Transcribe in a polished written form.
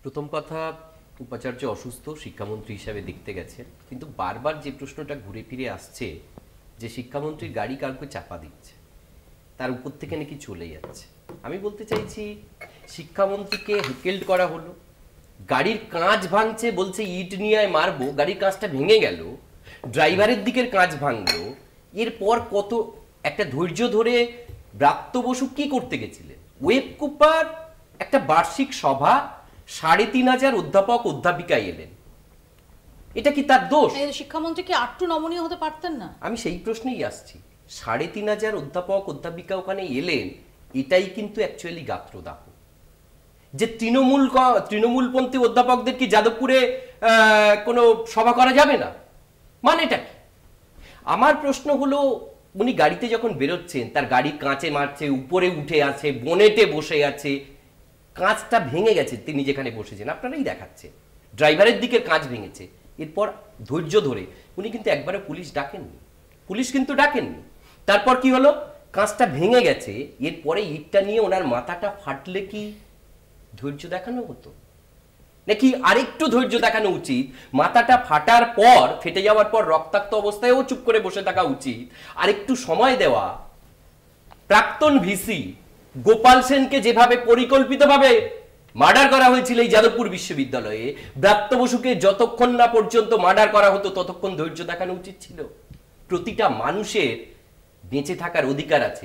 প্রথম কথা, উপাচার্য অসুস্থ, শিক্ষামন্ত্রী হিসাবে দেখতে গেছেন, কিন্তু বারবার যে প্রশ্নটা ঘুরে ফিরে আসছে যে শিক্ষামন্ত্রীর গাড়ি কাউকে চাপা দিচ্ছে, তার উপর থেকে নাকি চলে যাচ্ছে। আমি বলতে চাইছি, শিক্ষামন্ত্রীকে হেকেল্ড করা হলো, গাড়ির কাঁচ ভাঙছে, বলছে ইট নিয়ে আয় মারবো, গাড়ির কাঁচটা ভেঙে গেল, ড্রাইভারের দিকের কাঁচ ভাঙলো। এরপর কত একটা ধৈর্য ধরে ব্রাত্য বসু কি করতে গেছিলেন? ওয়েব কুপার একটা বার্ষিক সভা, ৩,৫০০ অধ্যাপক অধ্যাপিকা এলেন, এটা কি তার দোষ? শিক্ষামন্ত্রী কি আটটু নমনীয় হতে পারতেন না? আমি সেই প্রশ্নেই আসছি। ৩,৫০০ অধ্যাপক অধ্যাপিকা ওখানে এলেন, এটাই কিন্তু অ্যাকচুয়ালি গাত্রদাহ। যে তৃণমূলপন্থী অধ্যাপকদের কি যাদবপুরে কোনো সভা করা যাবে না? মানেটা কি? আমার প্রশ্ন হলো, উনি গাড়িতে যখন বেরোচ্ছেন, তার গাড়ি কাঁচে মারছে, উপরে উঠে আছে, বনেটে বসে আছে, কাঁচটা ভেঙে গেছে তিনি যেখানে বসেছেন, আপনারাই দেখাচ্ছে ড্রাইভারের দিকের কাঁচ ভেঙেছে। এরপর ধৈর্য ধরে উনি কিন্তু একবারে পুলিশ ডাকেননি, পুলিশ কিন্তু ডাকেননি। তারপর কি হলো? কাঁচটা ভেঙে গেছে, এরপরে ইটটা নিয়ে ওনার মাথাটা ফাটলে কি ধৈর্য দেখানো হতো? নাকি আরেকটু ধৈর্য দেখানো উচিত? মাথাটা ফাটার পর, ফেটে যাওয়ার পর রক্তাক্ত অবস্থায়ও চুপ করে বসে থাকা উচিত, আরেকটু সময় দেওয়া। প্রাক্তন ভিসি গোপাল সেনকে যেভাবে পরিকল্পিতভাবে মার্ডার করা হয়েছিল এই যাদবপুর বিশ্ববিদ্যালয়ে, ব্রাত্য বসুকে যতক্ষণ না পর্যন্ত মার্ডার করা হতো ততক্ষণ ধৈর্য দেখানো উচিত ছিল। প্রতিটা মানুষের বেঁচে থাকার অধিকার আছে।